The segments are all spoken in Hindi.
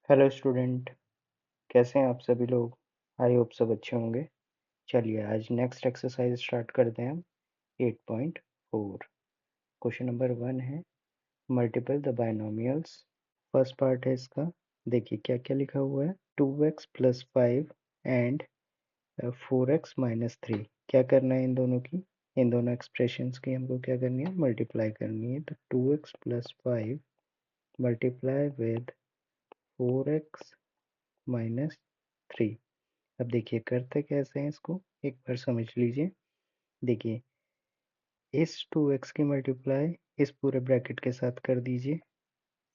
Hello student. कैसे हैं आप सभी लोग? आई होप सब अच्छे होंगे। चलिए आज नेक्स्ट एक्सरसाइज स्टार्ट करते हैं हम। 8.4 क्वेश्चन नंबर 1 है मल्टीपल द बायनोमियल्स। फर्स्ट पार्ट है इसका। देखिए क्या क्या लिखा हुआ है। 2x+5 and 4x-3। क्या करना है इन दोनों एक्सप्रेशंस की हमको क्या करनी है, मल्टीप्लाई करनी है। तो 2x+5 मल्टीप्लाई विद 4x-3। अब देखिए करते कैसे हैं इसको, एक बार समझ लीजिए। देखिए इस 2x की मल्टीप्लाई इस पूरे ब्रैकेट के साथ कर दीजिए,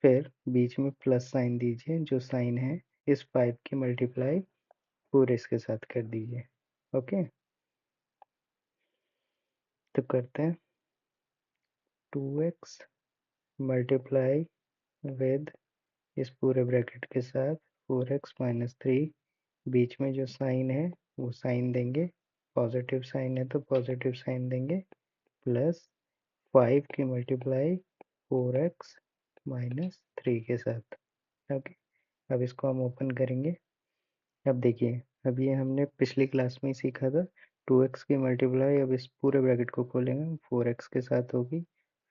फिर बीच में प्लस साइन दीजिए। जो साइन है इस 5 की मल्टीप्लाई पूरे इसके साथ कर दीजिए। ओके, तो करते हैं 2x मल्टीप्लाई विद इस पूरे ब्रैकेट के साथ 4x-3। बीच में जो साइन है वो साइन देंगे, पॉजिटिव साइन है तो पॉजिटिव साइन देंगे, प्लस 5 की मल्टीप्लाई 4x-3 के साथ। ओके, अब इसको हम ओपन करेंगे। अब देखिए अब ये हमने पिछली क्लास में ही सीखा था। 2x की मल्टीप्लाई अब इस पूरे ब्रैकेट को खोलेंगे, 4x के साथ होगी,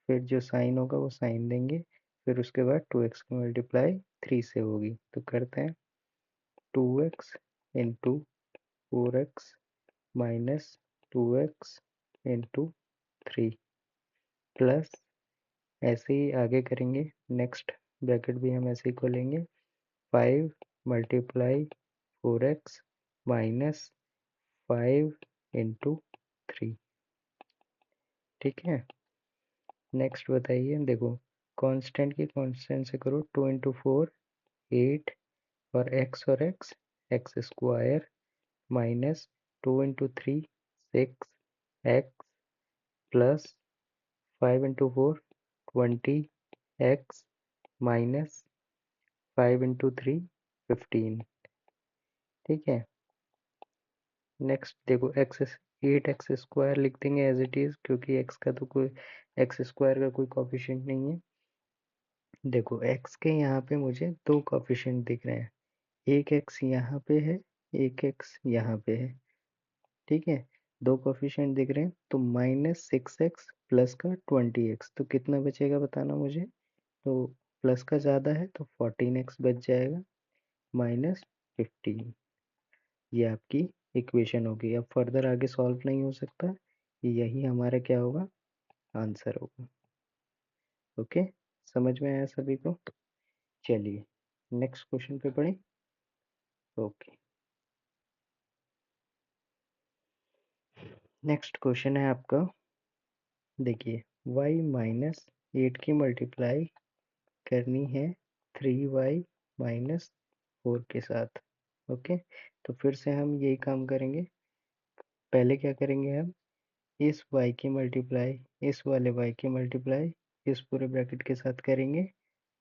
फिर जो साइन होगा वो साइन देंगे, फिर उसके बाद 2x की मल्टीप्लाई 3 से होगी। तो करते हैं 2x into 4x minus 2x into 3 plus, ऐसे ही आगे करेंगे। नेक्स्ट ब्रैकेट भी हम ऐसे ही खोलेंगे। 5 मल्टीप्लाई 4x माइनस 5 इंटू 3। ठीक है, नेक्स्ट बताइए। देखो कांस्टेंट की कांस्टेंट से करो, 2 इंटू 4 8 और x x square minus 2 into 3 6 x plus 5 into 4 20 x minus 5 into 3 15। ठीक है, नेक्स्ट देखो एक्स 8x स्क्वायर लिख देंगे एज इट इज, क्योंकि एक्स का तो कोई एक्स स्क्वायर का कोई कॉफिशिएंट नहीं है। देखो एक्स के यहाँ पे मुझे दो कॉफिशिएंट दिख रहे हैं, एक एक्स यहाँ पे है, एक एक्स यहाँ पे है। ठीक है, दो कॉफिशिएंट दिख रहे हैं, तो -6x प्लस का 20x, तो कितना बचेगा बताना मुझे। तो प्लस का ज़्यादा है तो 14x बच जाएगा -15। ये आपकी इक्वेशन होगी। अब फर्दर आगे सॉल्व नहीं हो सकता, यही हमारा क्या होगा, आंसर होगा। ओके, समझ में आया सभी को? चलिए नेक्स्ट क्वेश्चन पे पढ़ें। ओके, नेक्स्ट क्वेश्चन है आपका। देखिए y-8 की मल्टीप्लाई करनी है 3y-4 के साथ। ओके, तो फिर से हम यही काम करेंगे। पहले क्या करेंगे हम, इस y की मल्टीप्लाई इस वाले y की मल्टीप्लाई इस पूरे ब्रैकेट के साथ करेंगे,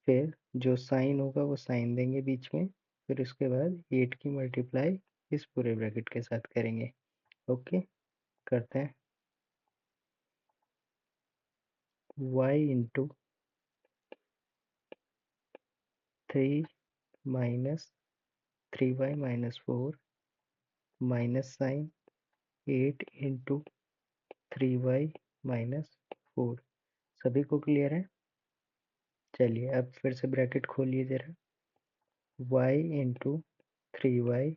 फिर जो साइन होगा वो साइन देंगे बीच में, फिर उसके बाद 8 की मल्टीप्लाई इस पूरे ब्रैकेट के साथ करेंगे। ओके, करते हैं। y into 3-3y-4 minus sign 8 into 3y-4। सभी को क्लियर है? चलिए अब फिर से ब्रैकेट खोलिए जरा। y into 3y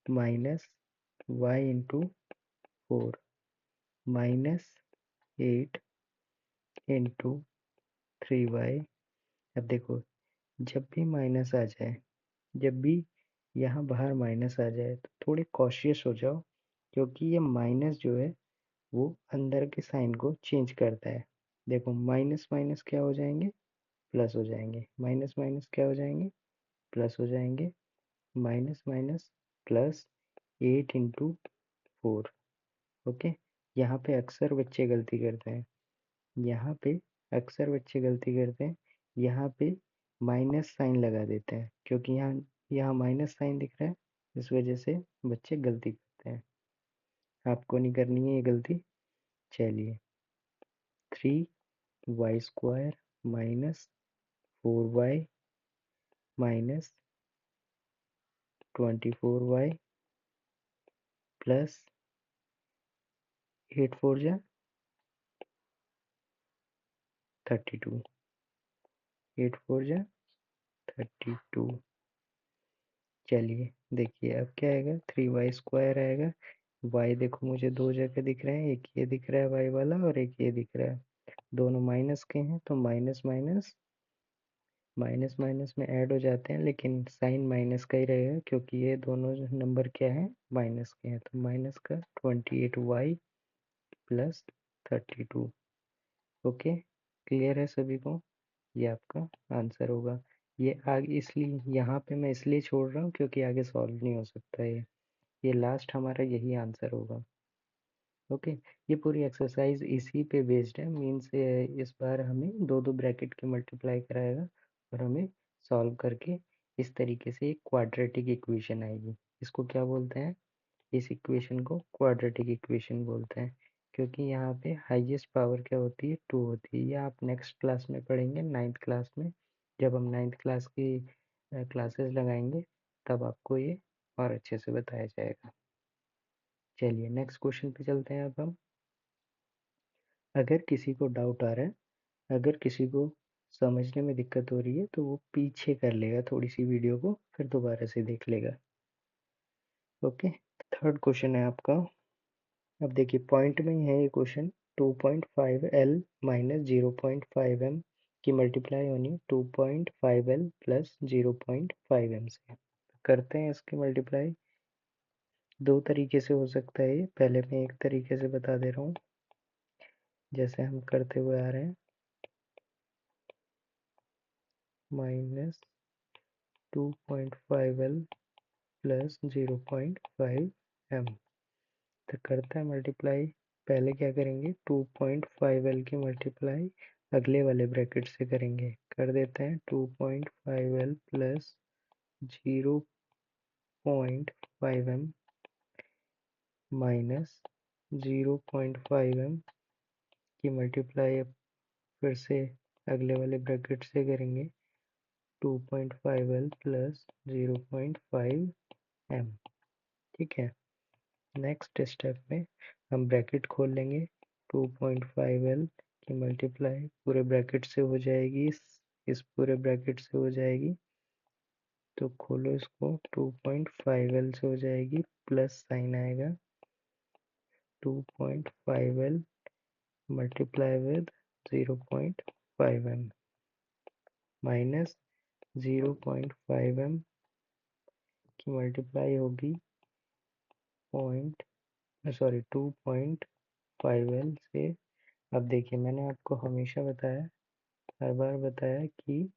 minus y into 4 minus 8 into 3y। अब देखो जब भी माइनस आ जाए, जब भी यहाँ बाहर माइनस आ जाए तो थोड़े कॉशियस हो जाओ, क्योंकि ये माइनस जो है वो अंदर के साइन को चेंज करता है। देखो माइनस माइनस क्या हो जाएंगे, प्लस हो जाएंगे, माइनस माइनस क्या हो जाएंगे, प्लस हो जाएंगे, minus minus plus 8 into 4। Okay, यहाँ पे अक्सर बच्चे गलती करते हैं, यहाँ पे अक्सर बच्चे गलती करते हैं, यहाँ पे माइनस साइन लगा देते हैं, क्योंकि यहाँ यहाँ माइनस साइन दिख रहा है, इस वजह से बच्चे गलती करते हैं। आपको नहीं करनी है ये गलती। चलिए 3y² minus 4y minus 24y plus 8 4 जा 32, 8 4 जा 32। चलिए देखिए अब क्या आएगा, 3y² आएगा। y देखो मुझे दो जगह दिख रहे हैं, एक ये दिख रहा है y वाला और एक ये दिख रहा है, दोनों माइनस के हैं तो माइनस माइनस माइनस माइनस में ऐड हो जाते हैं, लेकिन साइन माइनस का ही रहेगा क्योंकि ये दोनों नंबर क्या है, माइनस के हैं। तो माइनस का 28y प्लस 32। ओके, क्लियर है सभी को, ये आपका आंसर होगा। ये आगे इसलिए यहाँ पे मैं इसलिए छोड़ रहा हूँ क्योंकि आगे सॉल्व नहीं हो सकता ये लास्ट हमारा यही आंसर होगा। ओके, ये पूरी एक्सरसाइज इसी पे बेस्ड है, मीन्स इस बार हमें दो दो ब्रैकेट के मल्टीप्लाई कराएगा और हमें सॉल्व करके इस तरीके से एक क्वाड्रेटिक इक्वेशन आएगी। इसको क्या बोलते हैं, इस इक्वेशन को क्वाड्रेटिक इक्वेशन बोलते हैं, क्योंकि यहाँ पे हाईएस्ट पावर क्या होती है, 2 होती है। ये आप नेक्स्ट क्लास में पढ़ेंगे, 9th क्लास में, जब हम 9th क्लास की क्लासेस लगाएंगे तब आपको ये और अच्छे से बताया जाएगा। चलिए नेक्स्ट क्वेश्चन पे चलते हैं अब हम। अगर किसी को डाउट आ रहा है, अगर किसी को समझने में दिक्कत हो रही है तो वो पीछे कर लेगा थोड़ी सी वीडियो को, फिर दोबारा से देख लेगा। ओके, थर्ड क्वेश्चन है आपका। अब देखिए पॉइंट में ही है ये क्वेश्चन। 2.5L माइनस 0.5M की मल्टीप्लाई होनी 2.5L प्लस 0.5M से। करते हैं इसकी मल्टीप्लाई। दो तरीके से हो सकता है ये, पहले मैं एक तरीके से बता दे रहा हूँ जैसे हम करते हुए आ रहे हैं। माइनस 2.5L प्लस 0.5M, तो करता है मल्टीप्लाई। पहले क्या करेंगे, 2.5L की मल्टीप्लाई अगले वाले ब्रैकेट से करेंगे। कर देते हैं 2.5L plus 0.5M minus 0.5M की मल्टीप्लाई अब फिर से अगले वाले ब्रैकेट से करेंगे, 2.5L प्लस 0.5M। ठीक है, नेक्स्ट स्टेप में हम ब्रैकेट खोल लेंगे। 2.5L की मल्टीप्लाई पूरे ब्रैकेट से हो जाएगी, इस पूरे ब्रैकेट से हो जाएगी, तो खोलो इसको, 2.5L से हो जाएगी, प्लस साइन आएगा 2.5L multiply with 0.5M minus 0.5M की मल्टीप्लाई होगी 2.5L से। अब देखिए मैंने आपको हमेशा बताया, हर बार बताया कि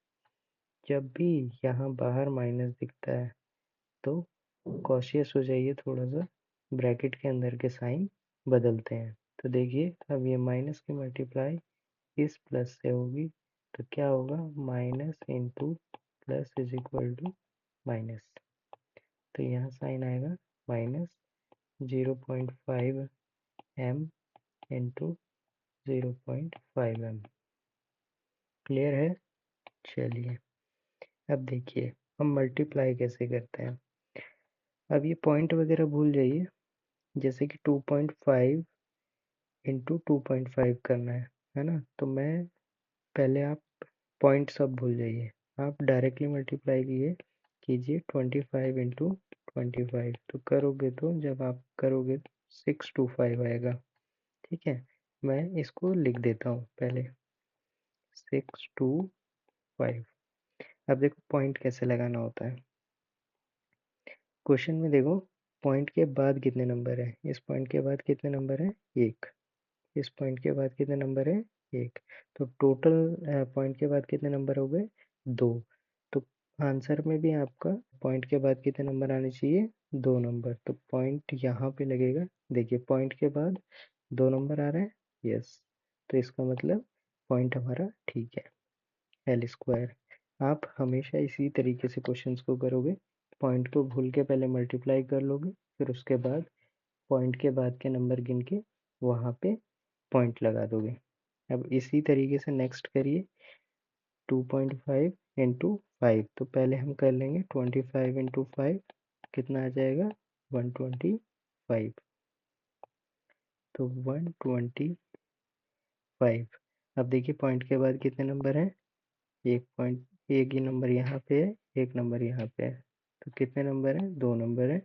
जब भी यहाँ बाहर माइनस दिखता है तो कॉशियस हो जाइए थोड़ा सा, ब्रैकेट के अंदर के साइन बदलते हैं। तो देखिए अब ये माइनस की मल्टीप्लाई इस प्लस से होगी, तो क्या होगा, minus into plus is equal to minus, तो यहाँ साइन आएगा minus 0.5M into 0.5M। Clear है। चलिए अब देखिए हम मल्टीप्लाई कैसे करते हैं। अब ये पॉइंट वगैरह भूल जाइए, जैसे कि 2.5 इंटू 2.5 करना है ना, तो मैं पहले आप पॉइंट सब भूल जाइए, आप डायरेक्टली मल्टीप्लाई कीजिए 25 इंटू 25, तो करोगे तो जब आप करोगे 625 आएगा। ठीक है, मैं इसको लिख देता हूँ पहले, 625। अब देखो पॉइंट कैसे लगाना होता है। क्वेश्चन में देखो पॉइंट के बाद कितने नंबर है, इस पॉइंट के बाद कितने नंबर है, एक। इस पॉइंट के बाद कितने नंबर है, एक। तो टोटल पॉइंट के बाद कितने नंबर हो गए, दो। तो आंसर में भी आपका पॉइंट के बाद कितने नंबर आने चाहिए, दो नंबर। तो पॉइंट यहाँ पे लगेगा, देखिए पॉइंट के बाद दो नंबर आ रहे हैं, यस, तो इसका मतलब पॉइंट हमारा ठीक है, एल स्क्वायर। आप हमेशा इसी तरीके से क्वेश्चंस को करोगे, पॉइंट को भूल के पहले मल्टीप्लाई कर लोगे, फिर उसके बाद पॉइंट के बाद के नंबर गिन के वहाँ पे पॉइंट लगा दोगे। अब इसी तरीके से नेक्स्ट करिए, 2.5 इंटू 5, तो पहले हम कर लेंगे 25 इंटू 5, कितना आ जाएगा 125। तो 125। अब देखिए पॉइंट के बाद कितने नंबर हैं, एक ही नंबर यहाँ पे है, एक नंबर यहाँ पे है, तो कितने नंबर हैं, 2 नंबर हैं।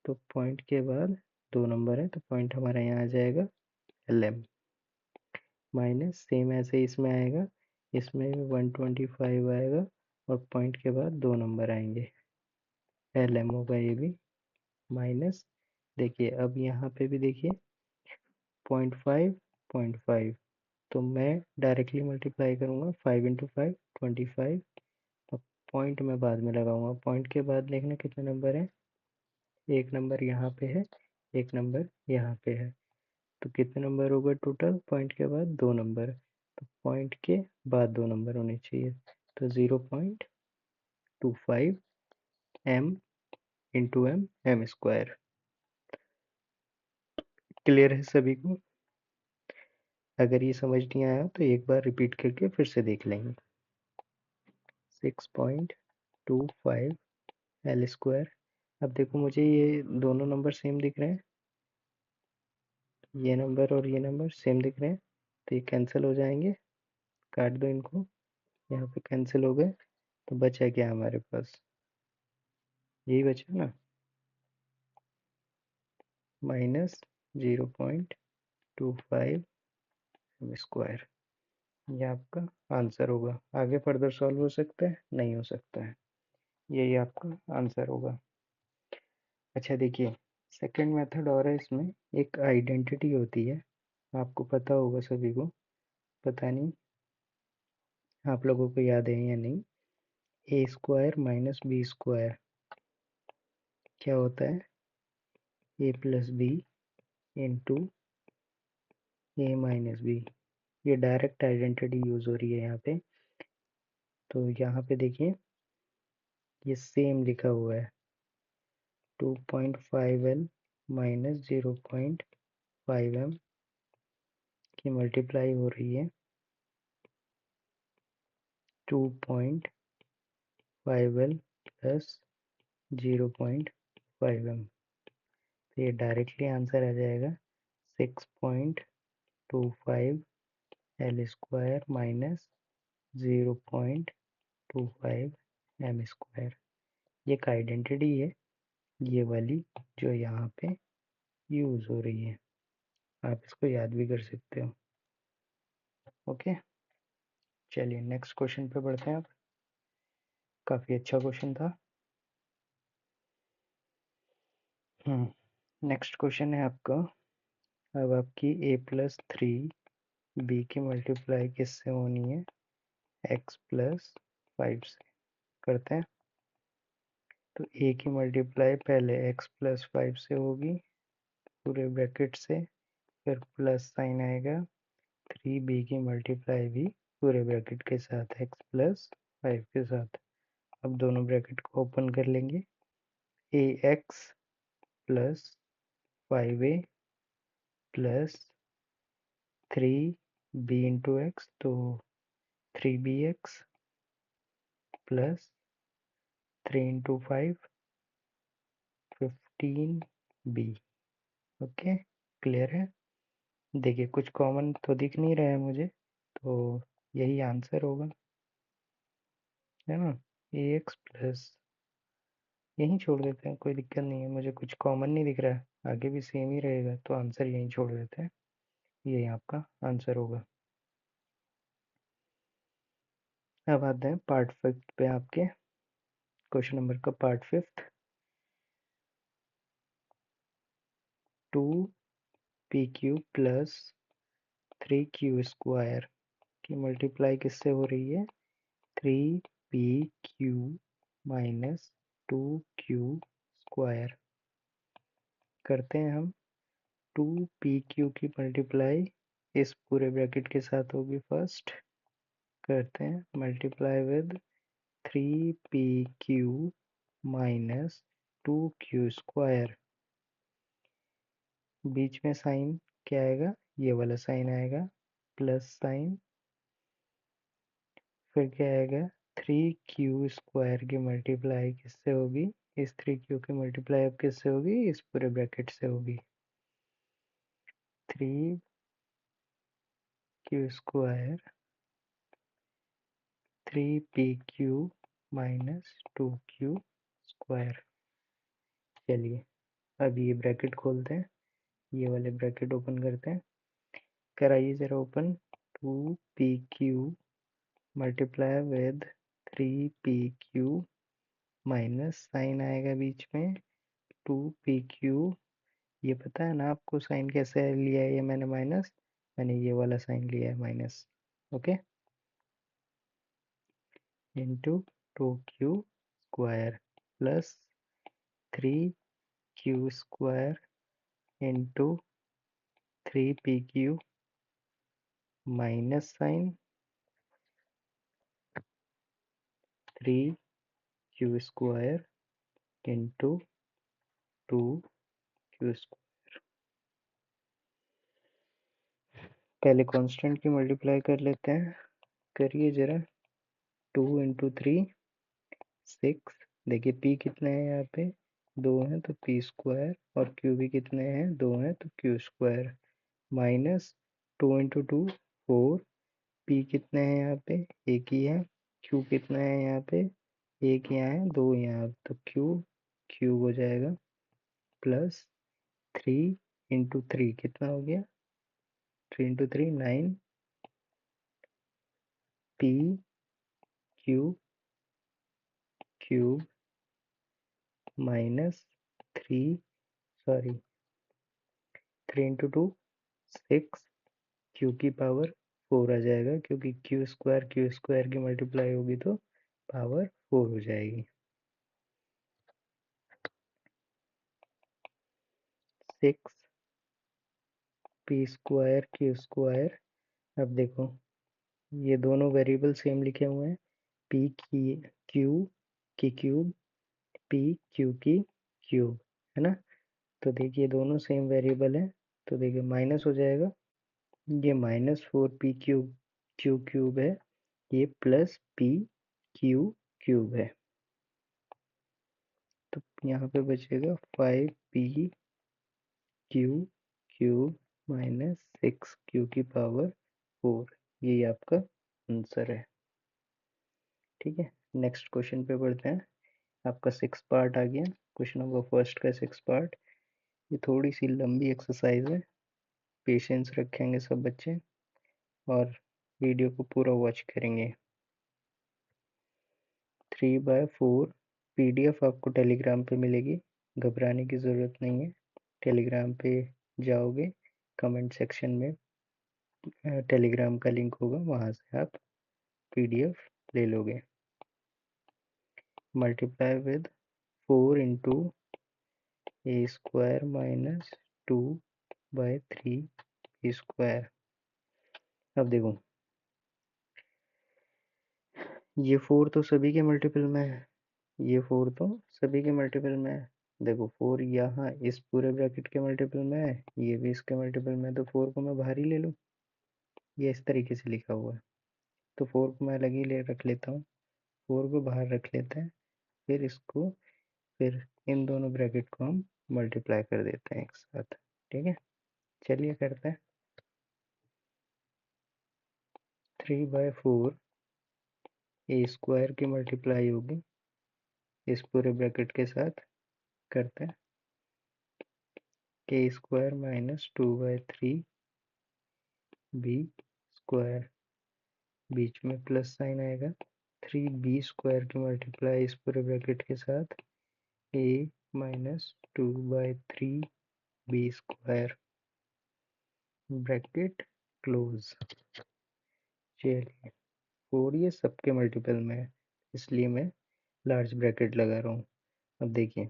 तो पॉइंट के बाद 2 नंबर है, तो पॉइंट हमारा यहाँ आ जाएगा LM माइनस, सेम ऐसे इसमें आएगा, इसमें 125 आएगा और पॉइंट के बाद 2 नंबर आएंगे, LM होगा ये भी माइनस। देखिए अब यहाँ पे भी देखिए 0.5 तो मैं डायरेक्टली मल्टीप्लाई करूँगा 5 इंटू 5 25। अब पॉइंट में बाद में लगाऊंगा, पॉइंट के बाद देखना कितने नंबर हैं, एक नंबर यहाँ पे है, एक नंबर यहाँ पे है, तो कितने नंबर होगा टोटल, पॉइंट के बाद 2 नंबर, तो पॉइंट के बाद 2 नंबर होने चाहिए, तो 0.25 m into m square. Clear है सभी को? अगर ये समझ नहीं आया तो एक बार रिपीट करके फिर से देख लेंगे। 6.25 L स्क्वायर। अब देखो मुझे ये दोनों नंबर सेम दिख रहे हैं, ये नंबर और ये नंबर सेम दिख रहे हैं, तो ये कैंसिल हो जाएंगे, काट दो इनको, यहाँ पे कैंसिल हो गए, तो बचा क्या हमारे पास, यही बचा ना, माइनस 0.25 m स्क्वायर। ये आपका आंसर होगा। आगे फर्दर सॉल्व हो सकता है, नहीं हो सकता है, यही आपका आंसर होगा। अच्छा देखिए सेकंड मेथड और है, इसमें एक आइडेंटिटी होती है, आपको पता होगा सभी को, पता नहीं आप लोगों को याद है या नहीं, ए स्क्वायर माइनस बी स्क्वायर क्या होता है, ए प्लस बी इंटू ए माइनस बी। ये डायरेक्ट आइडेंटिटी यूज हो रही है यहाँ पे, तो यहाँ पे देखिए ये सेम लिखा हुआ है, 2.5L माइनस 0.5M की मल्टीप्लाई हो रही है 2.5L प्लस 0.5M, तो ये डायरेक्टली आंसर आ जाएगा 6.25 L square minus 0.25 M square. ये एक आइडेंटिटी है, ये वाली जो यहाँ पे यूज हो रही है, आप इसको याद भी कर सकते हो। ओके चलिए नेक्स्ट क्वेश्चन पे बढ़ते हैं। अब काफ़ी अच्छा क्वेश्चन था। नेक्स्ट क्वेश्चन है आपका, अब आपकी a+3 b की मल्टीप्लाई किससे होनी है, x+5 से। करते हैं, तो a की मल्टीप्लाई पहले x+5 से होगी पूरे ब्रैकेट से, फिर प्लस साइन आएगा, 3b की मल्टीप्लाई भी पूरे ब्रैकेट के साथ x+5 के साथ। अब दोनों ब्रैकेट को ओपन कर लेंगे, ax plus 5a plus 3b into x, तो 3bx plus 3 into 5 15b। Okay clear है? देखिए कुछ कॉमन तो दिख नहीं रहा है मुझे, तो यही आंसर होगा, है ना, ax प्लस, यहीं छोड़ देते हैं, कोई दिक्कत नहीं है, मुझे कुछ कॉमन नहीं दिख रहा है, आगे भी सेम ही रहेगा, तो आंसर यहीं छोड़ देते हैं, यही आपका आंसर होगा। अब आते हैं पार्ट 5 पे, आपके क्वेश्चन नंबर का part 5। 2pq plus 3q square की मल्टीप्लाई किससे हो रही है, 3pq माइनस 2q स्क्वायर। करते हैं हम, 2pq की मल्टीप्लाई इस पूरे ब्रैकेट के साथ होगी फर्स्ट, करते हैं multiply with 3pq minus 2q square, बीच में साइन क्या आएगा, ये वाला साइन आएगा, प्लस साइन, फिर क्या आएगा 3q² की मल्टीप्लाई किससे होगी? इस 3q की मल्टीप्लाई अब किससे होगी? इस पूरे ब्रैकेट से होगी। 3q² 3pq minus 2q²। चलिए अब ये ब्रैकेट खोलते हैं, ये वाले ब्रैकेट ओपन करते हैं, कराइए ज़रा open. 2pq multiply with 3pq minus sign आएगा बीच में 2pq। ये पता है ना आपको साइन कैसे लिया है? ये मैंने माइनस, मैंने ये वाला साइन लिया है minus, okay, into 2q² plus 3q² into 3pq minus sign 3q² into 2q²। पहले कांस्टेंट की मल्टीप्लाई कर लेते हैं, करिए जरा। 2 इंटू 3 6। देखिए p कितने हैं यहाँ पे? 2 हैं तो p² और q भी कितने हैं? 2 हैं तो q²। Minus 2 into 2 4। p कितने हैं यहाँ पे? एक ही है। q कितना है यहाँ पे? एक यहाँ है, 2 यहाँ, तो q क्यूब हो जाएगा। प्लस 3 इंटू 3 कितना हो गया? 3 into 3 9 p cube cube minus 3, sorry 3 into 2 6 Q की पावर 4 आ जाएगा, क्योंकि क्यू स्क्वायर की मल्टीप्लाई होगी तो पावर 4 हो जाएगी। 6 p² क्यू²। अब देखो ये दोनों वेरिएबल सेम लिखे हुए हैं, p की क्यू की क्यूब, p क्यू की क्यूब, है ना? तो देखिए दोनों सेम वेरिएबल है, तो देखिए माइनस हो जाएगा। ये -4p³ क्यू क्यूब है, ये प्लस p³ है, तो यहाँ पे बचेगा 5p³ माइनस 6q की पावर 4। यही आपका आंसर है। ठीक है, नेक्स्ट क्वेश्चन पे बढ़ते हैं। आपका 6 पार्ट आ गया, क्वेश्चन नंबर फर्स्ट का 6 पार्ट। ये थोड़ी सी लंबी एक्सरसाइज है, पेशेंस रखेंगे सब बच्चे और वीडियो को पूरा वॉच करेंगे। 3/4 PDF आपको टेलीग्राम पे मिलेगी, घबराने की ज़रूरत नहीं है। टेलीग्राम पे जाओगे, कमेंट सेक्शन में टेलीग्राम का लिंक होगा, वहाँ से आप PDF ले लोगे। Multiply with 4 into a² minus 2/3 a²। अब देखो ये 4 तो सभी के मल्टीपल में है, ये 4 तो सभी के मल्टीपल में है। देखो 4 यहाँ इस पूरे ब्रैकेट के मल्टीपल में है, ये भी इसके मल्टीपल में है, तो 4 को मैं बाहर ही ले लूँ। ये इस तरीके से लिखा हुआ है, तो 4 को मैं अलग ही ले रख लेता हूँ, 4 को बाहर रख लेते हैं, फिर इसको, फिर इन दोनों ब्रैकेट को हम मल्टीप्लाई कर देते हैं एक साथ। ठीक है, चलिए करते हैं। 3/4 a² की मल्टीप्लाई होगी इस पूरे ब्रैकेट के साथ, करते हैं। a² माइनस 2/3 b², बीच में प्लस साइन आएगा। 3b² की मल्टीप्लाई इस पूरे ब्रैकेट के साथ, a minus 2/3 b², bracket close. चलिए 4 ये सबके मल्टीपल में है, इसलिए मैं लार्ज ब्रैकेट लगा रहा हूँ। अब देखिए,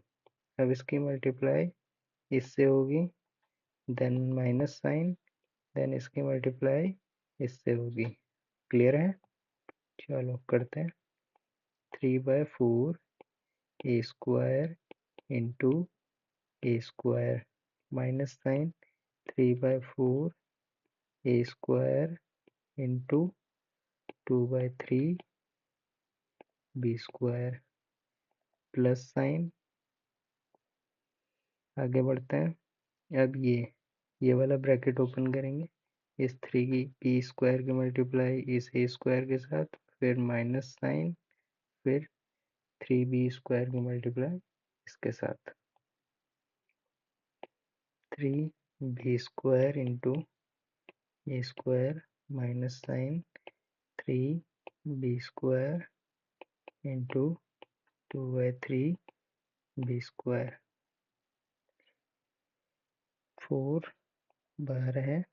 अब इसकी मल्टीप्लाई इससे होगी, देन माइनस साइन, देन इसकी मल्टीप्लाई इससे होगी। क्लियर है? चलो करते हैं। 3/4 a² into a² minus sign 3/4 a² into 2/3 B square plus sign, आगे बढ़ते हैं। अब ये वाला ब्रैकेट ओपन करेंगे, इस 3 की बी स्क्वायर की मल्टीप्लाई इस ए स्क्वायर के साथ, फिर माइनस साइन, फिर 3b स्क्वायर की मल्टीप्लाई इसके साथ, 3b square into A square minus sign 3b square into 2/3b square, 4 बाहर है,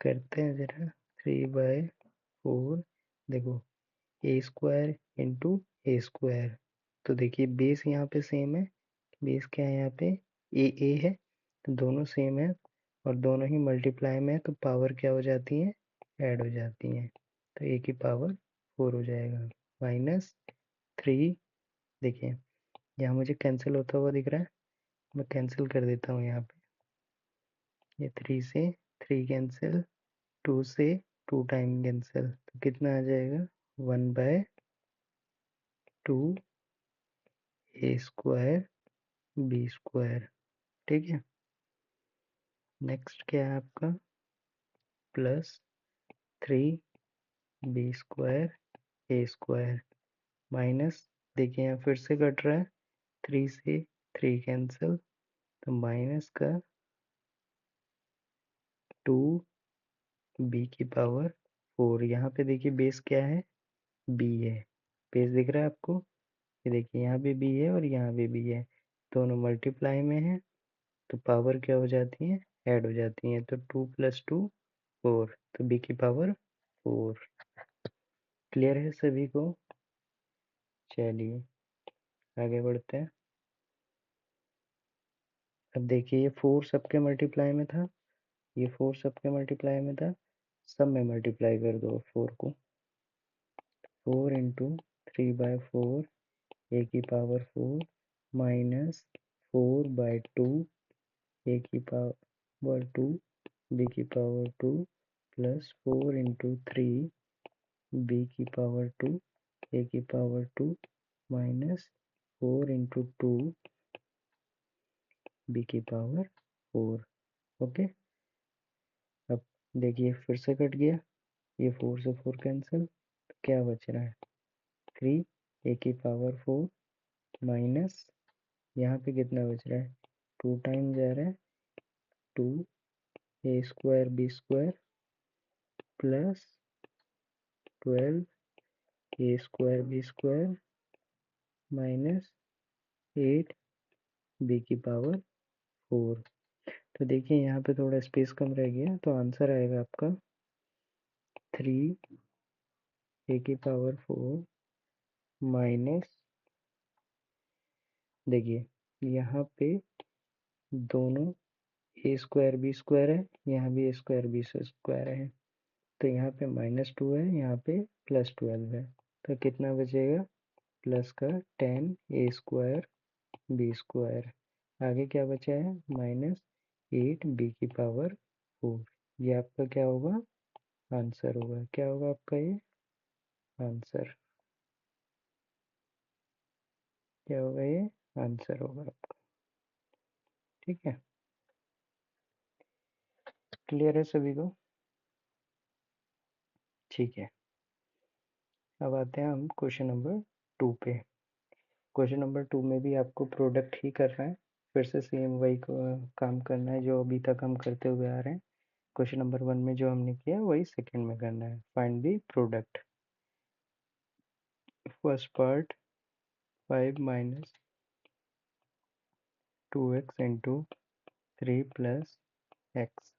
करते हैं जरा 3/4, देखो A square into A square, तो देखिए बेस यहाँ पे सेम है, बेस क्या है यहाँ पे ए है, तो दोनों सेम है और दोनों ही मल्टीप्लाई में है, तो पावर क्या हो जाती है, ऐड हो जाती है, तो ए की पावर 4 हो जाएगा, माइनस 3, देखिए यहाँ मुझे कैंसिल होता हुआ दिख रहा है, मैं कैंसिल कर देता हूँ यहाँ पे, ये 3 से 3 कैंसिल, 2 से 2 टाइम कैंसिल, तो कितना आ जाएगा 1/2 ए स्क्वायर बी स्क्वायर, ठीक है। नेक्स्ट क्या है आपका, प्लस 3b स्क्वायर ए स्क्वायर, माइनस, देखिए यहाँ फिर से कट रहा है, 3 से 3 कैंसिल, तो माइनस का 2b की पावर 4, यहाँ पे देखिए बेस क्या है, b है, बेस दिख रहा है आपको, ये देखिए यहाँ भी b है और यहाँ भी b है, दोनों मल्टीप्लाई में है, तो पावर क्या हो जाती है, ऐड हो जाती है, तो 2 + 2 4, तो b की पावर 4, क्लियर है सभी को। चलिए आगे बढ़ते हैं। अब देखिए ये 4 सबके मल्टीप्लाई में था, ये 4 सबके मल्टीप्लाई में था, सब में मल्टीप्लाई कर दो 4 को, 4 इंटू 3/4 ए की पावर 4 माइनस 4/2 ए की पावर 2 बी की पावर 2 प्लस 4 इंटू 3 बी की पावर 2 ए की पावर 2 माइनस 4 इंटू 2 बी की पावर 4, ओके। अब देखिए फिर से कट गया, ये 4 से 4 कैंसिल, तो क्या बच रहा है 3 ए की पावर 4 माइनस, यहाँ पे कितना बच रहा है 2 टाइम जा रहा है, 2 A square B square plus 12 A square B square minus 8 B की पावर 4, तो देखिए यहाँ पे थोड़ा स्पेस कम रह गया, तो आंसर आएगा आपका 3 ए की पावर 4 माइनस, देखिए यहाँ पे दोनों ए स्क्वायर बी स्क्वायर है, यहाँ भी ए स्क्वायर बी स्क्वायर है, तो यहाँ पे -2 है, यहाँ पे +12 है, तो कितना बचेगा प्लस का 10 ए स्क्वायर बी स्क्वायर, आगे क्या बचा है -8 बी की पावर 4, ये आपका क्या होगा आंसर होगा, क्या होगा आपका ये आंसर, क्या होगा ये आंसर होगा आपका, ठीक है। क्लियर है सभी को, ठीक है। अब आते हैं हम क्वेश्चन नंबर 2 पे। क्वेश्चन नंबर 2 में भी आपको प्रोडक्ट ही करना है, फिर से सेम वही काम करना है जो अभी तक हम करते हुए आ रहे हैं। क्वेश्चन नंबर 1 में जो हमने किया वही सेकंड में करना है, find the product. First part 5 minus 2x into 3 plus x,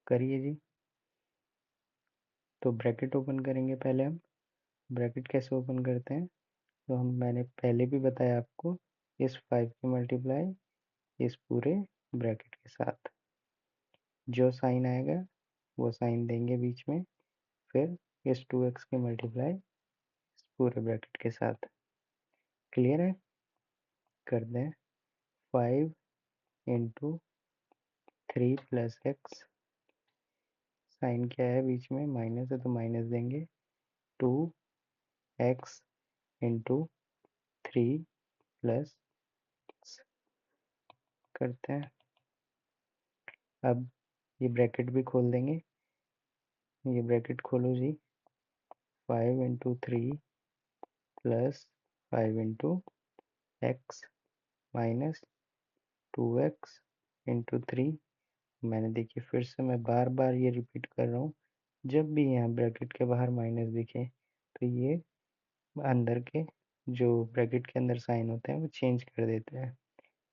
करिए जी। तो ब्रैकेट ओपन करेंगे पहले हम, ब्रैकेट कैसे ओपन करते हैं, तो मैंने पहले भी बताया आपको, इस 5 की मल्टीप्लाई इस पूरे ब्रैकेट के साथ, जो साइन आएगा वो साइन देंगे बीच में, फिर इस 2x की मल्टीप्लाई इस पूरे ब्रैकेट के साथ, क्लियर है। कर दें 5 इंटू 3 प्लस एक्स, साइन क्या है बीच में माइनस है तो माइनस देंगे, 2x इंटू 3 प्लस करते हैं। अब ये ब्रैकेट भी खोल देंगे, ये ब्रैकेट खोलो जी। 5 into 3 plus 5 into x minus 2x into 3। मैंने देखिए फिर से मैं बार बार ये रिपीट कर रहा हूँ, जब भी यहाँ ब्रैकेट के बाहर माइनस दिखे तो ये अंदर के जो ब्रैकेट के अंदर साइन होते हैं वो चेंज कर देते हैं।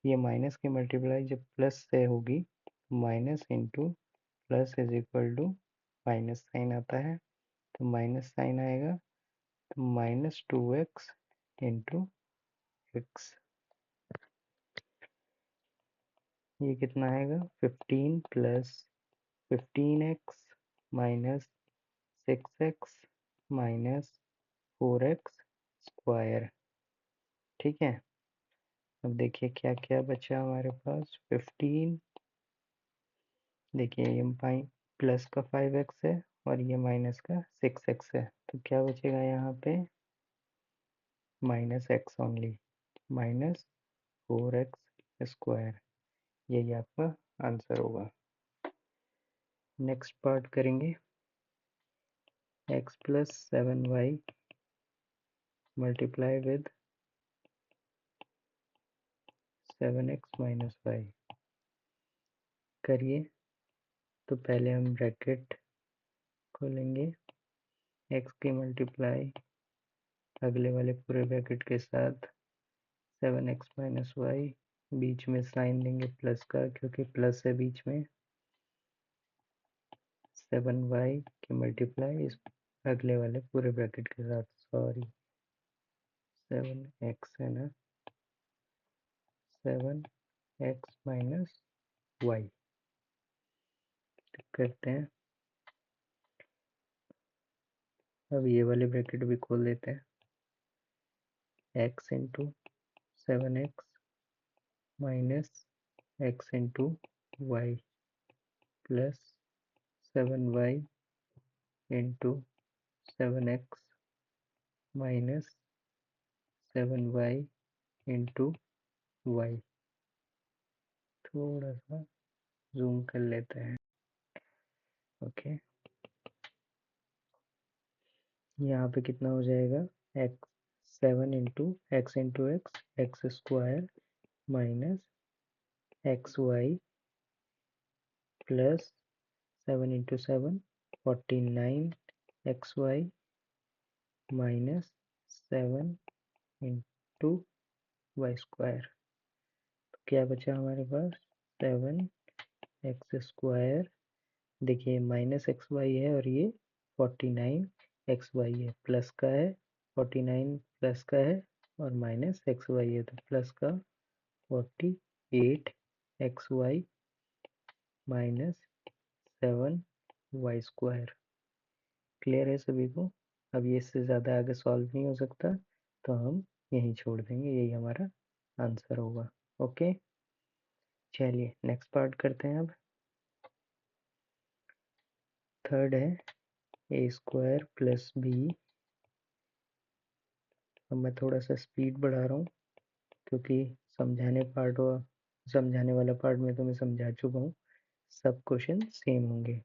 ये माइनस की मल्टीप्लाई जब प्लस से होगी, minus into plus is equal to minus sign आता है, तो माइनस साइन आएगा, तो माइनस 2x इंटू एक्स। ये कितना आएगा? 15 plus 15x minus 6x minus 4x square. ठीक है, अब देखिए क्या क्या बचा हमारे पास। 15, देखिए ये प्लस का 5x है और ये माइनस का 6x है, तो क्या बचेगा यहाँ पे? Minus X only, minus 4x square. यही आपका आंसर होगा। नेक्स्ट पार्ट करेंगे। x plus 7y multiply with 7x minus Y. करिए, तो पहले हम ब्रैकेट खोलेंगे, x की मल्टीप्लाई अगले वाले पूरे ब्रैकेट के साथ 7x माइनस वाई, बीच में साइन देंगे प्लस का क्योंकि प्लस है बीच में। 7y की मल्टीप्लाई इस अगले वाले पूरे ब्रैकेट के साथ, सॉरी 7x है ना, 7x माइनस वाई करते हैं। अब ये वाले ब्रैकेट भी खोल देते हैं, x into 7x minus x into Y plus 7y into 7x minus 7y into Y. थोड़ा सा जूम कर लेते हैं। ओके, यहाँ पे कितना हो जाएगा? X 7 into X X square minus X Y plus 7 into 7 49 X Y minus 7 into Y square. तो क्या बचा हमारे पास? 7 एक्स स्क्वायर, देखिए माइनस एक्स वाई है और ये 49 एक्स वाई है, प्लस का है 49 प्लस का है और माइनस एक्स वाई है, तो प्लस का 48 X Y minus 7 Y square. Clear है सभी को? अब ये इससे ज़्यादा आगे सॉल्व नहीं हो सकता, तो हम यहीं छोड़ देंगे, यही हमारा आंसर होगा। ओके, चलिए नेक्स्ट पार्ट करते हैं। अब थर्ड है ए स्क्वायर प्लस बी। अब मैं थोड़ा सा स्पीड बढ़ा रहा हूँ क्योंकि समझाने वाला पार्ट में तो मैं समझा चुका हूँ, सब क्वेश्चन सेम होंगे।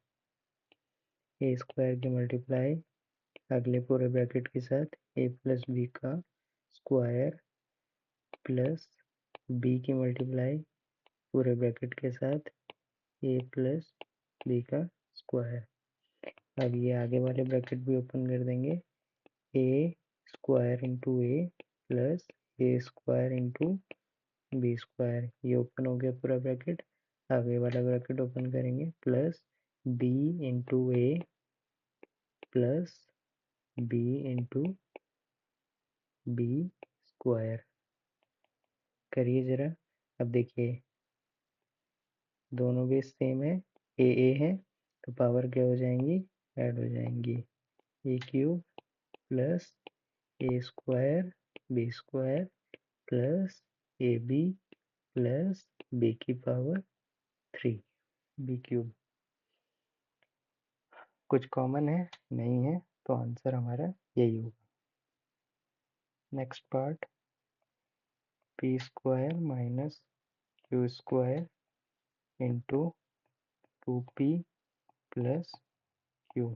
ए स्क्वायर की मल्टीप्लाई अगले पूरे ब्रैकेट के साथ ए प्लस बी का स्क्वायर प्लस बी की मल्टीप्लाई पूरे ब्रैकेट के साथ ए प्लस बी का स्क्वायर। अब ये आगे वाले ब्रैकेट भी ओपन कर देंगे, A square into A plus A square into B square. ये ओपन हो गया पूरा ब्रैकेट। आगे वाला ब्रैकेट ओपन करेंगे, plus B into A plus B into B square. करिए ज़रा। अब देखिए दोनों भी सेम है, ए है, तो पावर क्या हो जाएंगी? ऐड हो जाएंगी। A cube plus A square B square plus A B plus B की पावर 3 बी क्यूब। कुछ कॉमन है? नहीं है, तो आंसर हमारा यही होगा। Next part P square minus Q square into 2p plus Q.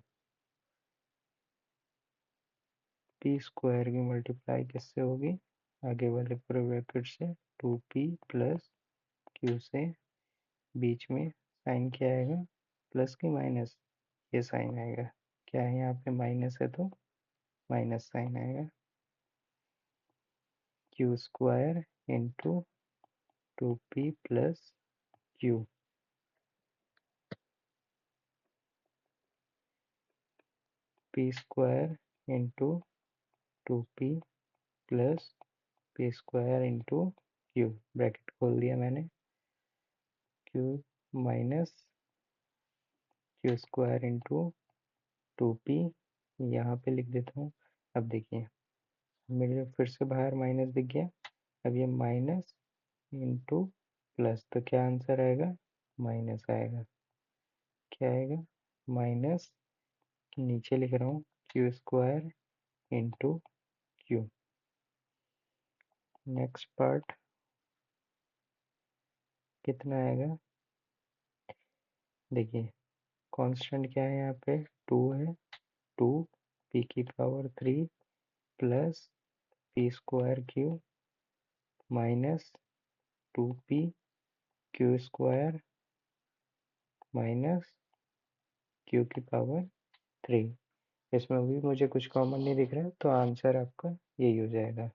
P square की मल्टीप्लाई किससे होगी, आगे वाले पूरे ब्रैकेट से 2p प्लस क्यू से, बीच में साइन क्या आएगा, प्लस की माइनस, ये साइन आएगा, क्या है यहाँ पे माइनस है तो माइनस साइन आएगा, Q square into 2p plus Q. P square into 2p plus P square into Q, bracket खोल दिया मैंने, Q minus Q square into 2p, यहाँ पे लिख देता हूँ। अब देखिए मेरे फिर से बाहर माइनस दिख गया, अब ये माइनस इंटू प्लस, तो क्या आंसर आएगा, माइनस आएगा, क्या आएगा, माइनस, नीचे लिख रहा हूँ Q square into Q. Next part कितना आएगा, देखिए कांस्टेंट क्या है यहाँ पे, 2 है, 2 पी की power 3 plus P square Q minus 2p Q square minus Q की पावर 3। इसमें भी मुझे कुछ कॉमन नहीं दिख रहा है, तो आंसर आपका यही हो जाएगा।